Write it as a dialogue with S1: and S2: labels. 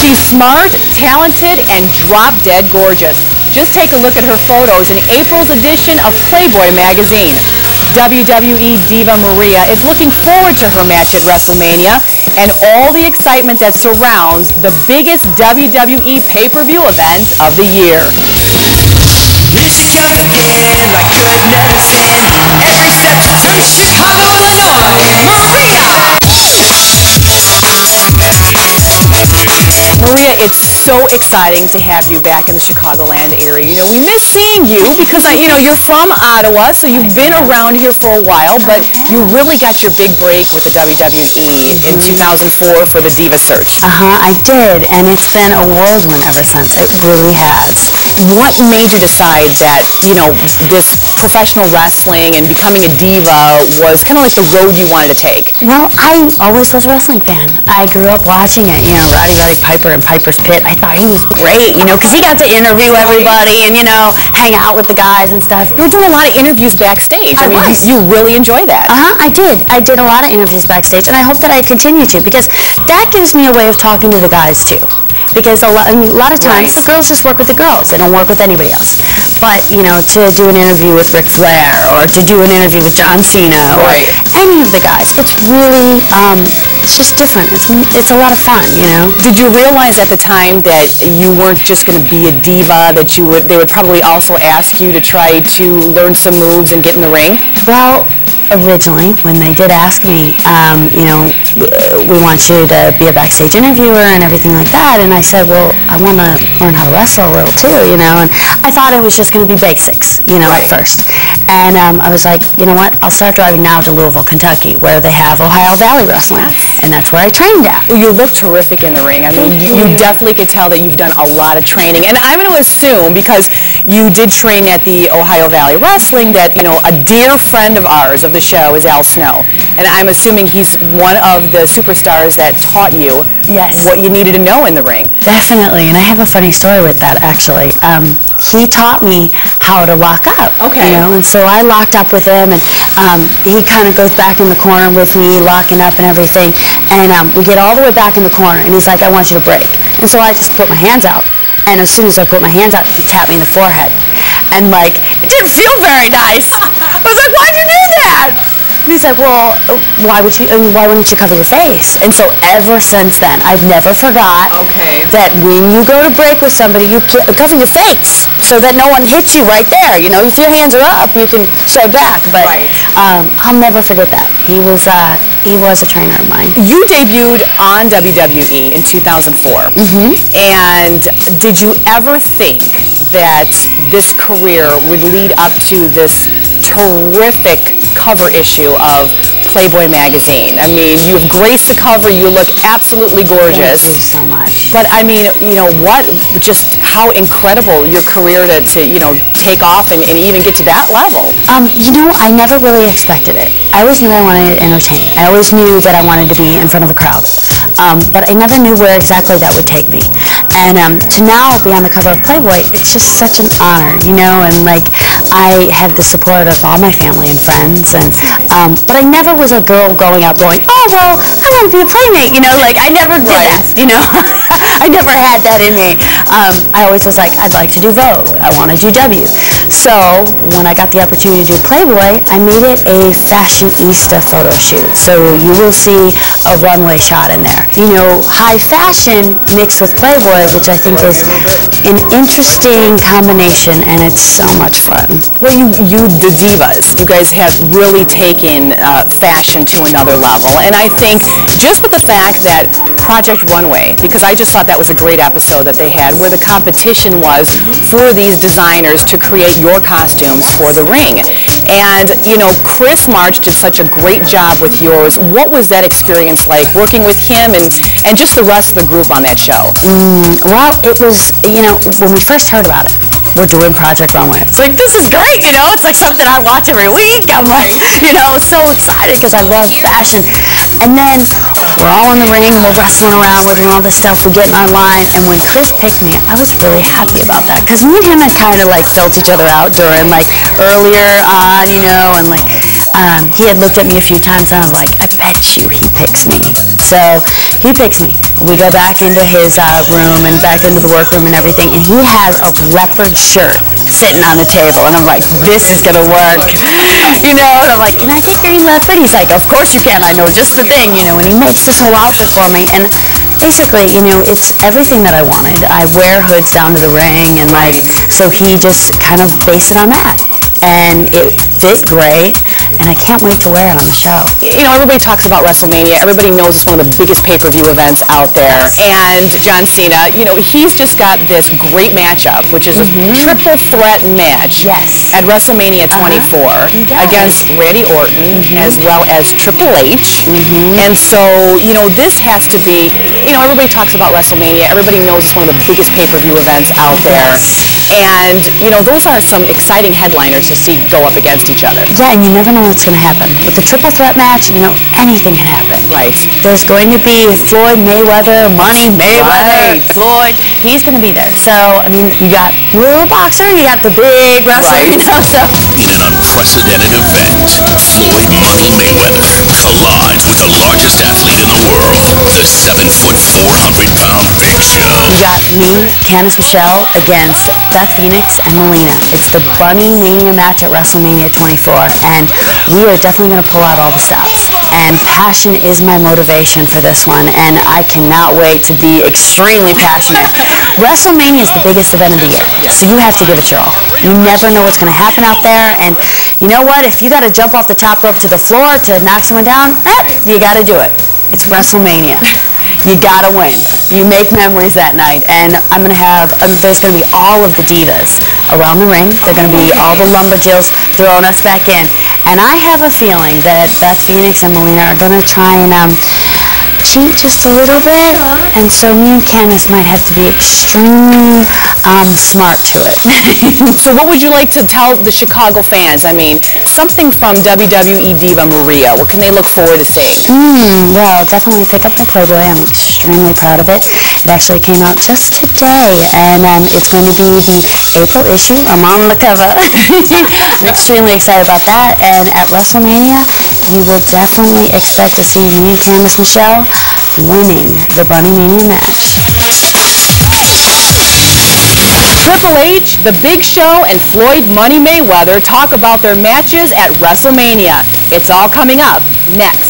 S1: She's smart, talented, and drop-dead gorgeous. Just take a look at her photos in April's edition of Playboy magazine. WWE Diva Maria is looking forward to her match at WrestleMania and all the excitement that surrounds the biggest WWE pay-per-view event of the year.
S2: This young again, I could never stand every step to Chicago, Illinois.
S1: Maria, it's so exciting to have you back in the Chicagoland area. You know, we miss seeing you because, you're from Ottawa, so you've been around here for a while, but you really got your big break with the WWE in 2004 for the Diva Search.
S3: I did, and it's been a whirlwind ever since. It really has.
S1: What made you decide that, this professional wrestling and becoming a diva was kind of like the road you wanted to take?
S3: Well, I always was a wrestling fan. I grew up watching it, Roddy Piper and Piper's Pit. I thought he was great, because he got to interview everybody and, hang out with the guys and stuff.
S1: You were doing a lot of interviews backstage. I mean, you really enjoy that.
S3: I did. I did a lot of interviews backstage, and I hope that I continue to, because that gives me a way of talking to the guys, too. Because a lot of times the girls just work with the girls. They don't work with anybody else. But, to do an interview with Ric Flair or to do an interview with John Cena or any of the guys, it's really, it's just different. It's a lot of fun,
S1: Did you realize at the time that you weren't just going to be a diva, that they would probably also ask you to try to learn some moves and get in the ring?
S3: Well, originally, when they did ask me, we want you to be a backstage interviewer and everything like that, and I said, well, I want to learn how to wrestle a little too, and I thought it was just going to be basics, at first. And I was like, you know what, I'll start driving now to Louisville, Kentucky, where they have Ohio Valley Wrestling, and that's where I trained at.
S1: Well, you look terrific in the ring. I mean, you definitely could tell that you've done a lot of training, and I'm going to assume, because you did train at the Ohio Valley Wrestling, that, a dear friend of ours, of the show, is Al Snow, and I'm assuming he's one of the superstars that taught you what you needed to know in the ring.
S3: Definitely, and I have a funny story with that, actually. He taught me how to lock up, and so I locked up with him, and he kind of goes back in the corner with me, locking up and everything, and we get all the way back in the corner, and he's like, I want you to break. And so I just put my hands out, and as soon as I put my hands out, he tapped me in the forehead, and it didn't feel very nice. I was like, why'd you do that? And he's like, well, why wouldn't you cover your face? And so ever since then, I've never forgot that when you go to break with somebody, you cover your face so that no one hits you right there. If your hands are up, you can strike back. But I'll never forget that. He was a trainer of mine.
S1: You debuted on WWE in 2004. And did you ever think that this career would lead up to this terrific cover issue of Playboy magazine? I mean, you have graced the cover. You look absolutely gorgeous.
S3: Thank you so much.
S1: But I mean, just how incredible your career to take off and even get to that level.
S3: I never really expected it. I always knew I wanted to entertain. I always knew that I wanted to be in front of a crowd. But I never knew where exactly that would take me. And to now be on the cover of Playboy, it's just such an honor, and I had the support of all my family and friends, and but I never was a girl going out going, oh, well, I want to be a playmate, I never did that, I never had that in me. I always was like, I'd like to do Vogue, I want to do W. So when I got the opportunity to do Playboy, I made it a fashionista photo shoot. So you will see a runway shot in there. High fashion mixed with Playboy, which I think is an interesting combination, and it's so much fun.
S1: Well, the divas, you guys have really taken fashion to another level, and I think just with the fact that Project Runway, because I just thought that was a great episode that they had, where the competition was for these designers to create your costumes for the ring. And, Chris March did such a great job with yours. What was that experience like, working with him and just the rest of the group on that show?
S3: Well, it was, when we first heard about it, we're doing Project Runway. It's like, this is great, It's like something I watch every week. I'm like, so excited because I love fashion. And then we're all in the ring, we're wrestling around, we're doing all this stuff, we're getting our line. And when Chris picked me, I was really happy about that because me and him had kind of felt each other out during earlier on, and he had looked at me a few times, and I was like, I bet you he picks me. So he picks me. We go back into his room and back into the workroom and everything, and he has a leopard shirt sitting on the table, and I'm like, this is gonna work, you know. And I'm like, can I take green leopard? He's like, of course you can. I know just the thing, you know. And he makes this whole outfit for me, and basically, you know, it's everything that I wanted. I wear hoods down to the ring, and like, so he just kind of based it on that, and it fit great. And I can't wait to wear it on the show.
S1: You know, everybody talks about WrestleMania. Everybody knows it's one of the biggest pay-per-view events out there. And John Cena, you know, he's just got this great matchup, which is a triple threat match at WrestleMania 24 against Randy Orton as well as Triple H. And so, you know, this has to be, you know, everybody talks about WrestleMania. Everybody knows it's one of the biggest pay-per-view events out there. And, you know, those are some exciting headliners to see go up against each other.
S3: Yeah, and you never know what's going to happen. With the triple threat match, you know, anything can happen.
S1: Right.
S3: There's going to be Floyd Mayweather, Money Mayweather, Floyd. He's going to be there. So, I mean, you got the little boxer, you got the big wrestler, you know, so.
S4: In an unprecedented event, Floyd Money Mayweather collides with the largest athlete in the world, the 7'4", 400-pound Big Show.
S3: You got me, Candice Michelle, against Beth Phoenix and Melina. It's the Bunny Mania match at WrestleMania 24, and we are definitely going to pull out all the stops. And passion is my motivation for this one, and I cannot wait to be extremely passionate. WrestleMania is the biggest event of the year, so you have to give it your all. You never know what's going to happen out there, and you know what? If you got to jump off the top rope to the floor to knock someone down, you got to do it. It's WrestleMania. You gotta win. You make memories that night, and I'm gonna have. There's gonna be all of the divas around the ring. They're gonna be all the lumberjills throwing us back in, and I have a feeling that Beth Phoenix and Melina are gonna try and cheat just a little bit, and so me and Candice might have to be extremely smart to it.
S1: So what would you like to tell the Chicago fans? I mean, something from WWE Diva Maria. What can they look forward to seeing?
S3: Well, definitely pick up my Playboy. I'm extremely proud of it. It actually came out just today, and it's going to be the April issue. I'm on the cover. I'm extremely excited about that, and at WrestleMania, you will definitely expect to see me and Candice Michelle winning the Bunny Mania match.
S1: Triple H, The Big Show, and Floyd Money Mayweather talk about their matches at WrestleMania. It's all coming up next.